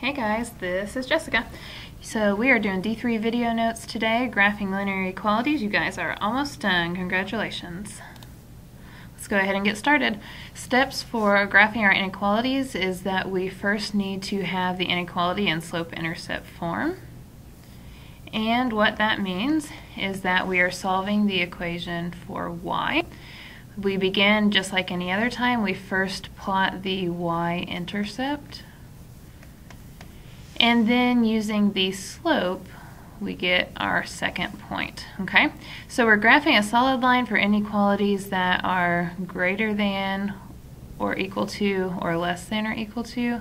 Hey guys, this is Jessica. So we are doing D3 video notes today, graphing linear equalities. You guys are almost done. Congratulations. Let's go ahead and get started. Steps for graphing our inequalities is that we first need to have the inequality in slope-intercept form. And what that means is that we are solving the equation for y. We begin just like any other time. We first plot the y-intercept. And then using the slope, we get our second point, okay? So we're graphing a solid line for inequalities that are greater than or equal to or less than or equal to.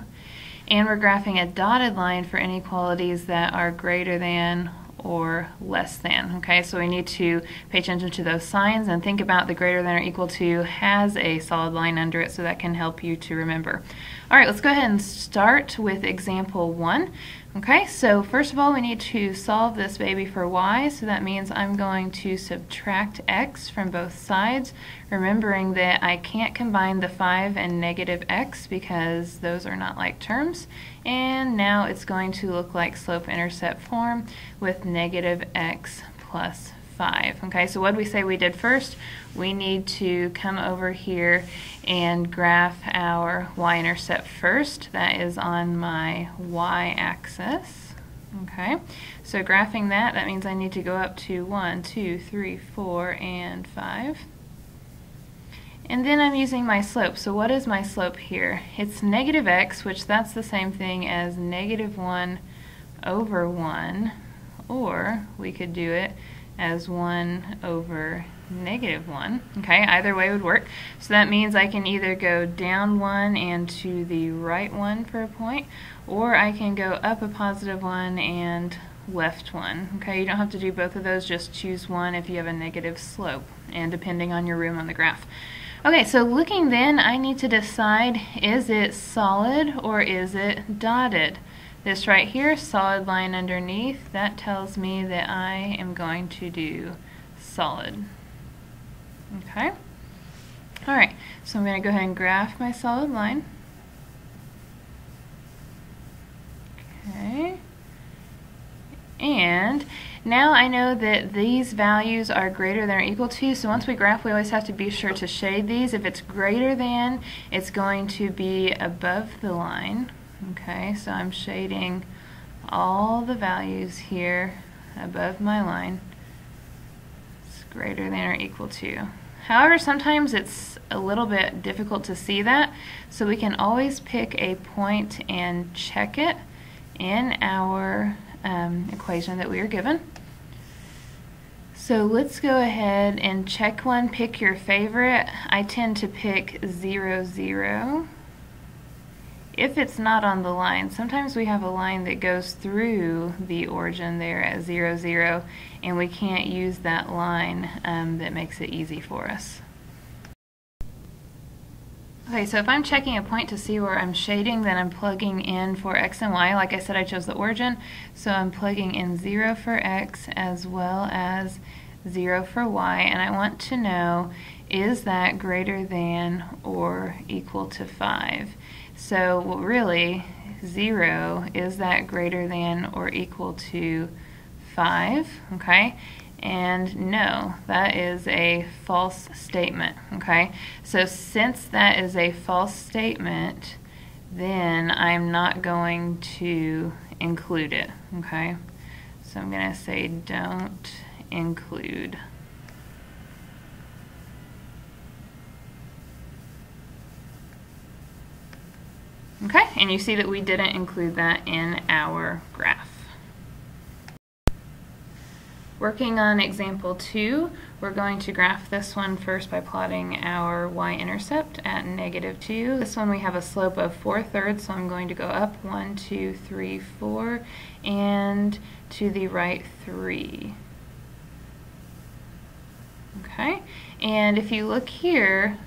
And we're graphing a dotted line for inequalities that are greater than or less than, okay? So we need to pay attention to those signs and think about the greater than or equal to has a solid line under it, so that can help you to remember. All right, let's go ahead and start with example 1. Okay, so first of all, we need to solve this baby for y, so that means I'm going to subtract x from both sides, remembering that I can't combine the 5 and negative x because those are not like terms. And now it's going to look like slope-intercept form with negative x plus 5. Okay, so what did we say we did first? We need to come over here and graph our y-intercept first. That is on my y-axis. Okay, so graphing that means I need to go up to 1, 2, 3, 4, and 5. And then I'm using my slope. So what is my slope here? It's negative x, which that's the same thing as negative 1 over 1, or we could do it as 1 over negative 1. Okay, either way would work. So that means I can either go down 1 and to the right 1 for a point, or I can go up a positive 1 and left 1. Okay, you don't have to do both of those, just choose one if you have a negative slope, and depending on your room on the graph. Okay, so looking then, I need to decide, is it solid or is it dotted? This right here, solid line underneath, that tells me that I am going to do solid. Okay? Alright, so I'm going to go ahead and graph my solid line. Okay. And now I know that these values are greater than or equal to, so once we graph, we always have to be sure to shade these. If it's greater than, it's going to be above the line. Okay, so I'm shading all the values here above my line. It's greater than or equal to. However, sometimes it's a little bit difficult to see that, so we can always pick a point and check it in our equation that we are given. So let's go ahead and check one. Pick your favorite. I tend to pick 0, 0. If it's not on the line, sometimes we have a line that goes through the origin there at 0, 0, and we can't use that line that makes it easy for us. Okay, so if I'm checking a point to see where I'm shading, then I'm plugging in for x and y. Like I said, I chose the origin, so I'm plugging in 0 for x as well as 0 for y, and I want to know, is that greater than or equal to 5? So really, 0, is that greater than or equal to 5? Okay? And no, that is a false statement. Okay? So since that is a false statement, then I'm not going to include it. Okay? So I'm going to say don't include. Okay, and you see that we didn't include that in our graph. Working on example 2, we're going to graph this one first by plotting our y-intercept at negative 2. This one we have a slope of 4/3, so I'm going to go up 1, 2, 3, 4, and to the right 3. Okay, and if you look here,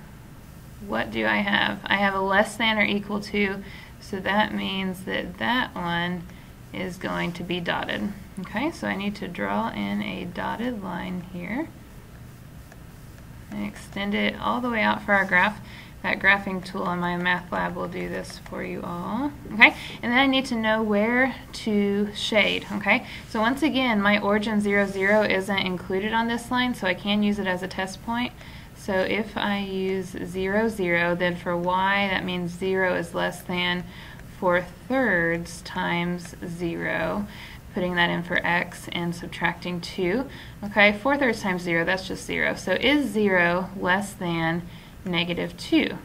what do I have? I have a less than or equal to, so that means that that one is going to be dotted. Okay, so I need to draw in a dotted line here and extend it all the way out for our graph. That graphing tool on my math lab will do this for you all. Okay, and then I need to know where to shade. Okay, so once again, my origin 0, 0 isn't included on this line, so I can use it as a test point. So if I use 0, 0, then for y, that means 0 is less than 4/3 times 0. Putting that in for x and subtracting 2. Okay, 4/3 times 0, that's just 0. So is 0 less than -2?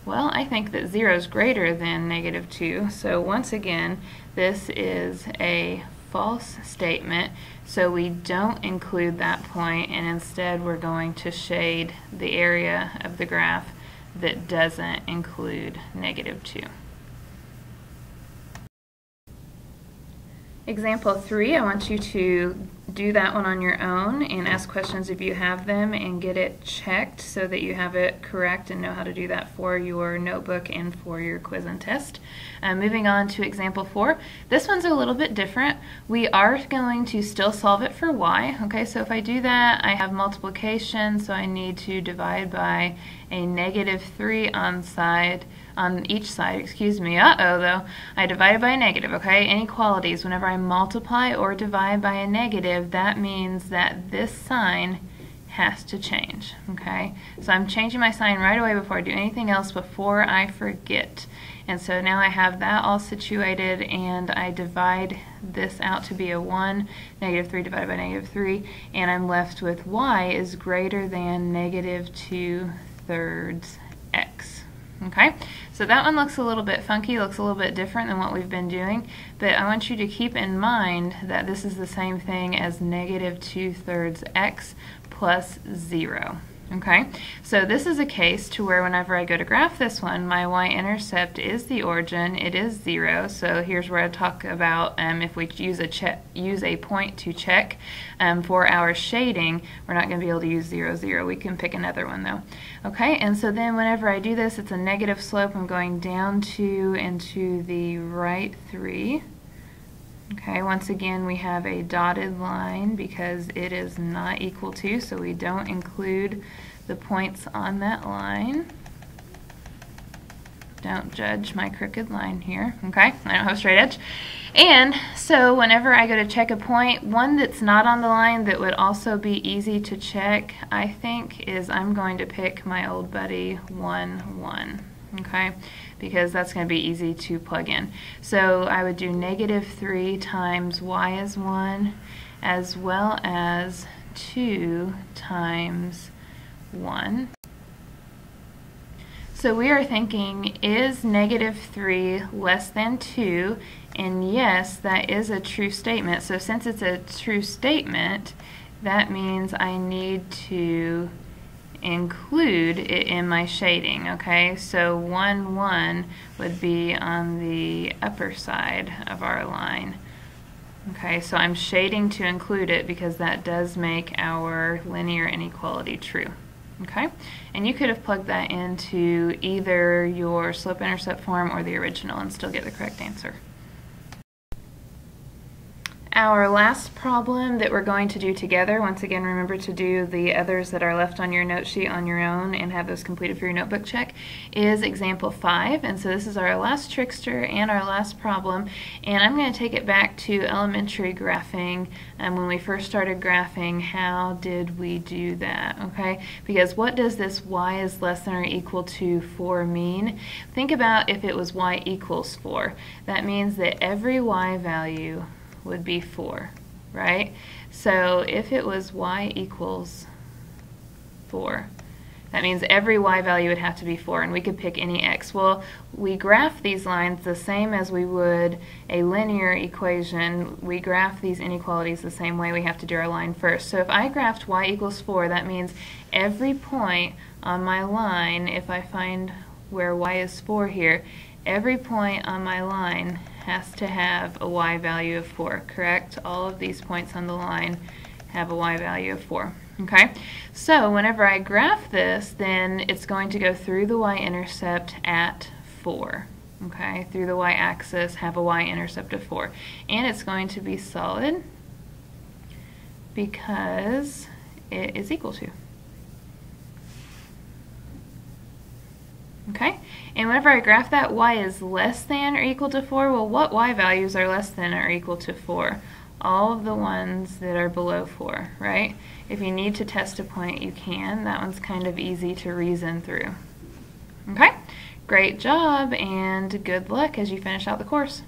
Well, I think that 0 is greater than -2. So once again, this is a false statement. So we don't include that point, and instead we're going to shade the area of the graph that doesn't include -2. Example 3, I want you to do that one on your own and ask questions if you have them and get it checked so that you have it correct and know how to do that for your notebook and for your quiz and test. Moving on to example 4, this one's a little bit different. We are going to still solve it for y. Okay, so if I do that, I have multiplication, so I need to divide by a -3 on each side, excuse me. Though, I divided by a negative, okay? Inequalities, whenever I multiply or divide by a negative, that means that this sign has to change, okay? So I'm changing my sign right away before I do anything else, before I forget. And so now I have that all situated, and I divide this out to be a 1, -3 divided by -3, and I'm left with y is greater than -2/3 x. Okay, so that one looks a little bit funky, looks a little bit different than what we've been doing, but I want you to keep in mind that this is the same thing as -2/3 x plus 0. Okay, so this is a case to where whenever I go to graph this one, my y-intercept is the origin, it is 0, so here's where I talk about if we use a point to check for our shading, we're not going to be able to use 0, 0, we can pick another one though. Okay, and so then whenever I do this, it's a negative slope, I'm going down 2 into the right 3. Okay, once again we have a dotted line because it is not equal to, so we don't include the points on that line. Don't judge my crooked line here, okay? I don't have a straight edge. And so whenever I go to check a point, one that's not on the line that would also be easy to check, I think, is I'm going to pick my old buddy 1, 1. Okay, because that's going to be easy to plug in. So I would do -3 times y is 1, as well as 2 times 1. So we are thinking, is -3 less than 2? And yes, that is a true statement. So since it's a true statement, that means I need to include it in my shading, okay? So 1, 1 would be on the upper side of our line. Okay, so I'm shading to include it because that does make our linear inequality true. Okay, and you could have plugged that into either your slope-intercept form or the original and still get the correct answer. Our last problem that we're going to do together, once again remember to do the others that are left on your note sheet on your own and have those completed for your notebook check, is example 5. And so this is our last trickster and our last problem, and I'm going to take it back to elementary graphing. When we first started graphing, how did we do that? Okay, because what does this y is less than or equal to 4 mean? Think about if it was y equals 4. That means that every y value would be 4, right? So if it was y equals 4, that means every y value would have to be 4, and we could pick any x. Well, we graph these lines the same as we would a linear equation. We graph these inequalities the same way. We have to do our line first. So if I graphed y equals 4, that means every point on my line, if I find where y is 4 here, every point on my line has to have a y value of 4, correct? All of these points on the line have a y value of 4. Okay, so whenever I graph this, then it's going to go through the y-intercept at 4. Okay, through the y-axis, have a y-intercept of 4. And it's going to be solid because it is equal to. Okay, and whenever I graph that, y is less than or equal to 4. Well, what y values are less than or equal to 4? All of the ones that are below 4, right? If you need to test a point, you can. That one's kind of easy to reason through. Okay, great job, and good luck as you finish out the course.